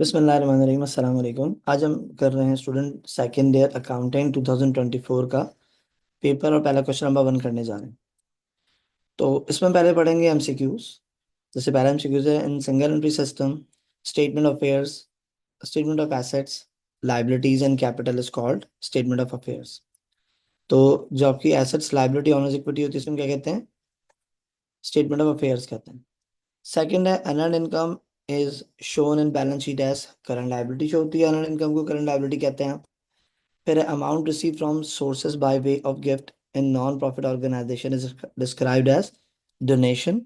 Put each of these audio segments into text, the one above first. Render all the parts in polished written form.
बिस्मिल्लाहिर्रहमानिर्रहीम अस्सलाम वालेकुम। आज हम कर रहे हैं स्टूडेंट सेकेंड ईयर अकाउंटिंग 2024 का पेपर और पहला क्वेश्चन नंबर 1 करने जा रहे हैं। तो इसमें पहले पढ़ेंगे एमसीक्यूज। जैसे पहला एमसीक्यूज है, in single entry system statement of affairs statement of assets liabilities and capital is called statement of affairs. तो जो आपकी एसेट्स लाइबिलिटी ऑनर्स इक्विटी होती है इसमें क्या कहते हैं? स्टेटमेंट ऑफ अफेयर्स कहते हैं। सेकंड है earned income is shown in balance sheet as current liability show होती है, अर्नड इनकम को करंट लाइबिलिटी कहते हैं। फिर amount receive from sources by way of gift in non profit organisation is described as donation.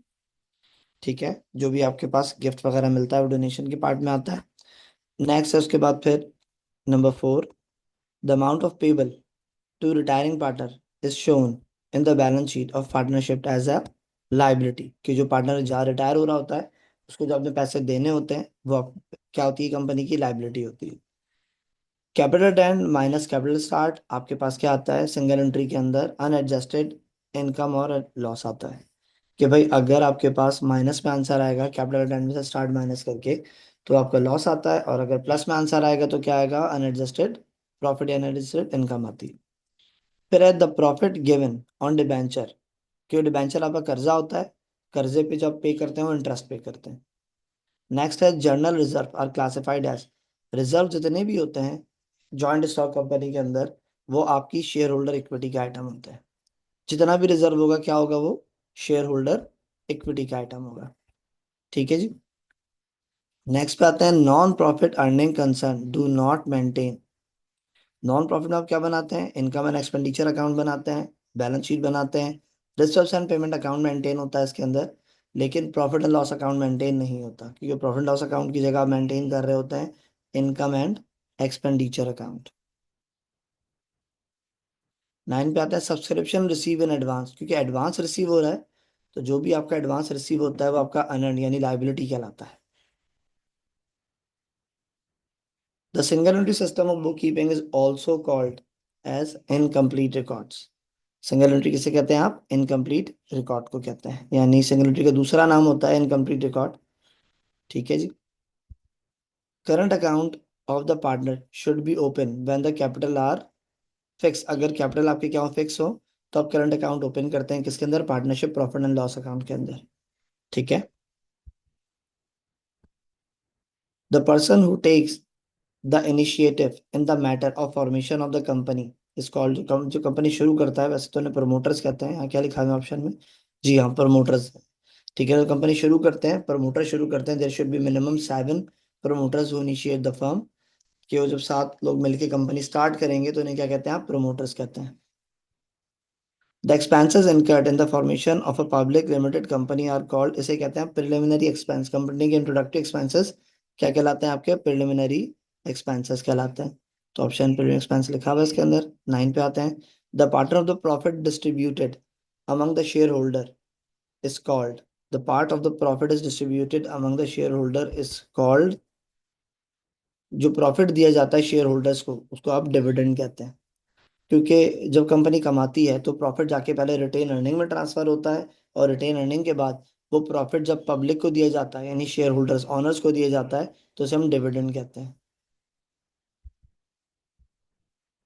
ठीक है, जो भी आपके पास गिफ्ट वगैरह मिलता है वो डोनेशन के पार्ट में आता है। नेक्स्ट है उसके बाद फिर number 4, the amount of payable to retiring partner is shown in the balance sheet of partnership as a liability, कि जो पार्टनर जहाँ रिटायर हो रहा होता है उसको जो अपने पैसे देने होते हैं वो क्या होती है? कंपनी की लाइबिलिटी होती है। Capital ten minus capital start आपके पास क्या आता है? सिंगल एंट्री के अंदर अनएडजस्टेड इनकम और लॉस आता है कि भाई अगर आपके पास माइनस में आंसर आएगा कैपिटल टेन में से स्टार्ट माइनस करके तो आपका लॉस आता है, और अगर प्लस में आंसर आएगा तो क्या आएगा? अनएडजस्टेड प्रॉफिट या अनएडजस्टेड इनकम आती है। फिर है the profit given on debenture, क्यों डिबेंचर आपका कर्जा होता है, कर्जे पे जब पे करते हैं वो इंटरेस्ट पे करते हैं। नेक्स्ट है general reserve are classified as, reserve जितने भी होते हैं जॉइंट स्टॉक कंपनी के अंदर वो आपकी शेयर होल्डर इक्विटी के आइटम होते हैं। जितना भी रिजर्व होगा क्या होगा? वो शेयर होल्डर इक्विटी का आइटम होगा। ठीक है जी। नेक्स्ट पे आते हैं non profit earning concern do not maintain. Non profit में आप क्या बनाते हैं? इनकम एंड एक्सपेंडिचर अकाउंट बनाते हैं, बैलेंस शीट बनाते हैं, reserves and payment account maintain होता है इसके अंदर, लेकिन profit and loss account maintain नहीं होता, क्योंकि प्रॉफिट लॉस अकाउंट की जगह मेंटेन कर रहे होते हैं इनकम एंड एक्सपेंडिचर अकाउंट। 9 पे आता है सब्सक्रिप्शन रिसीव इन एडवांस, क्योंकि एडवांस रिसीव हो रहा है तो जो भी आपका एडवांस रिसीव होता है वो आपका अनर्न यानी लाइबिलिटी कहलाता है। The single entry system of book keeping is also called as incomplete records. Single entry किसे कहते हैं? आप इनकम्प्लीट रिकॉर्ड को कहते हैं, यानी सिंगल एंट्री का दूसरा नाम होता है इनकम्प्लीट रिकॉर्ड। ठीक है जी। Current account of the partner should be open when the capital are fix, अगर कैपिटल आपके क्या फिक्स हो तो आप करंट अकाउंट ओपन करते हैं किसके अंदर? Partnership profit and loss account के अंदर। ठीक है। The person who takes the initiative in the matter of formation of the company is called, जो कंपनी शुरू करता है, वैसे तो उन्हें प्रमोटर्स कहते हैं, यहाँ क्या लिखा है ऑप्शन में? जी हाँ, प्रमोटर्स। ठीक है, तो कंपनी शुरू करते हैं, प्रमोटर शुरू करते हैं, there should be minimum 7 promoters who initiate the firm, कि वो जब 7 लोग मिलकर कंपनी स्टार्ट करेंगे तो उन्हें क्या कहते हैं? आप प्रमोटर्स कहते हैं। The expenses incurred in the formation of a public limited company are called, इसे कहते हैं प्रिलिमिनरी एक्सपेंस। कंपनी के इंट्रोडक्टरी एक्सपेंसेस क्या कहलाते हैं? आपके प्रिलिमिनरी एक्सपेंसेस कहलाते हैं। तो ऑप्शन प्रिलिमिनरी एक्सपेंस लिखा हुआ है इसके अंदर। 9 पे आते हैं, the part of the profit distributed among the share holder is called, the part of the profit is distributed among the shareholder is called, जो प्रॉफिट दिया जाता है शेयर होल्डर्स को उसको आप डिविडेंड कहते हैं। क्योंकि जब कंपनी कमाती है तो प्रॉफिट जाके पहले रिटेन अर्निंग में ट्रांसफर होता है, और रिटेन अर्निंग के बाद वो प्रॉफिट जब पब्लिक को दिया जाता है यानी शेयर होल्डर्स ऑनर्स को दिया जाता है तो उसे हम डिविडेंड कहते हैं।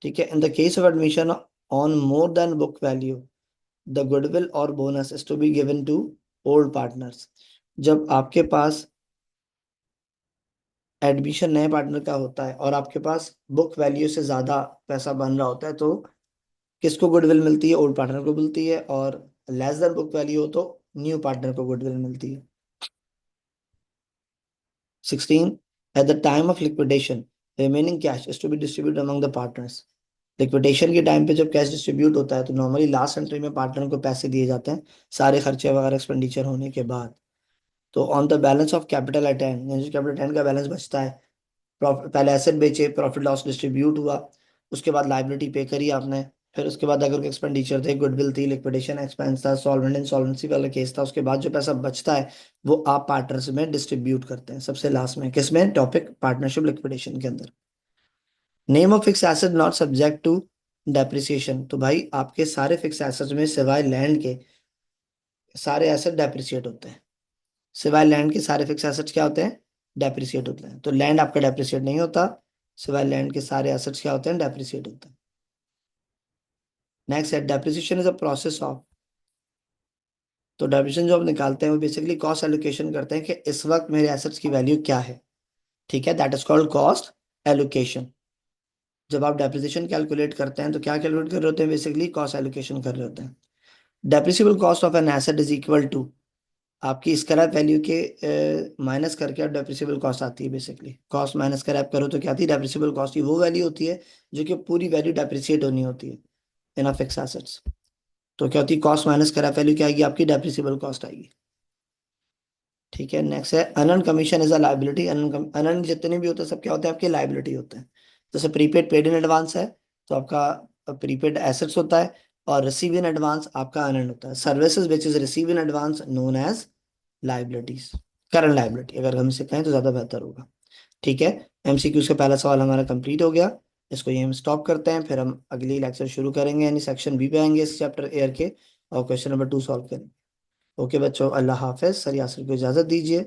ठीक है। In the case of admission on more than book value the goodwill और bonus is to be given to old partners. जब आपके पास एडमिशन नए पार्टनर का होता है और आपके पास बुक वैल्यू से ज्यादा पैसा बन रहा होता है तो किसको गुडविल मिलती है? ओल्ड पार्टनर को मिलती है, और लेस देन बुक वैल्यू हो तो न्यू पार्टनर को गुडविल मिलती है। 16, at the time of liquidation remaining cash is to be distribute among the partners. Liquidation के टाइम पे जब कैश डिस्ट्रीब्यूट होता है तो नॉर्मली लास्ट एंट्री में पार्टनर को पैसे दिए जाते हैं सारे खर्चे वगैरह एक्सपेंडिचर होने के बाद। तो on the balance of capital eight and, यानी जो कैपिटल एट एंड का बैलेंस बचता है, प्रॉफिट पहले एसेट बेचे, प्रॉफिट लॉस डिस्ट्रीब्यूट हुआ, उसके बाद लाइबिलिटी पे करी आपने, फिर उसके बाद अगर कोई एक्सपेंडिचर थे, गुडविल थी, लिक्विडेशन एक्सपेंस था, सॉल्वेंट इंसॉल्वेंसी वाला केस था, उसके बाद जो पैसा बचता है वो आप पार्टनर्स में डिस्ट्रीब्यूट करते हैं सबसे लास्ट में। किसमें? टॉपिक पार्टनरशिप लिक्विडेशन के अंदर। Name of fix asset not subject to depreciation, तो भाई आपके सारे फिक्स एसेट्स में सिवाय लैंड के सारे एसेट डेप्रिसिएट होते हैं। सिवाय लैंड के सारे फिक्स एसेट्स क्या होते हैं? डेप्रिसिएट होता है। तो लैंड आपका डेप्रिसिएट नहीं होता, सिवाय लैंड के सारे एसेट्स क्या होते हैं, डेप्रिसिएट होते हैं। नेक्स्ट है depreciation is a process of. तो डेप्रिसिएशन जो आप निकालते हैं वो बेसिकली कॉस्ट एलोकेशन करते हैं कि इस वक्त मेरे एसेट्स की वैल्यू क्या है, ठीक है, that is called cost allocation. जब आप डेप्रिसिएशन कैलकुलेट करते हैं तो क्या कैलकुलेट कर रहे होते हैं, बेसिकली कॉस्ट एलोकेशन कर रहे होते हैं। Depreciable cost of an asset is equal to, आपकी स्क्रैप वैल्यू के माइनस करके आप डेप्रिसिएबल कॉस्ट आती है। बेसिकली कॉस्ट माइनस स्क्रैप करो तो क्या आती है, डेप्रिसिएबल कॉस्ट की वो वैल्यू होती है जो कि पूरी वैल्यू डेप्रिसिएट होनी होती है इन अ फिक्स एसेट्स। तो क्या होती है, कॉस्ट माइनस स्क्रैप वैल्यू क्या आएगी, आपकी डेप्रिसिएबल कॉस्ट आएगी। ठीक है, नेक्स्ट है unearned commission is a liability. Unearned जितने भी होते हैं सब क्या होते हैं, आपके लायबिलिटी होते हैं। जैसे प्रीपेड पेड इन एडवांस है तो आपका प्रीपेड एसेट्स होता है, और रिसीव इन एडवांस आपका अनअर्न्ड होता है। Services which is receive in advance known as liabilities, current liability अगर हम इसे कहें तो ज्यादा बेहतर होगा। ठीक है, एमसीक्यूज का पहला सवाल हमारा कंप्लीट हो गया। इसको ये हम स्टॉप करते हैं, फिर हम अगली लेक्चर शुरू करेंगे, यानी सेक्शन बी पे आएंगे इस चैप्टर एयर के, और क्वेश्चन नंबर 2 सॉल्व करेंगे। ओके बच्चों, अल्लाह हाफिज। सर यासिर को इजाजत दीजिए।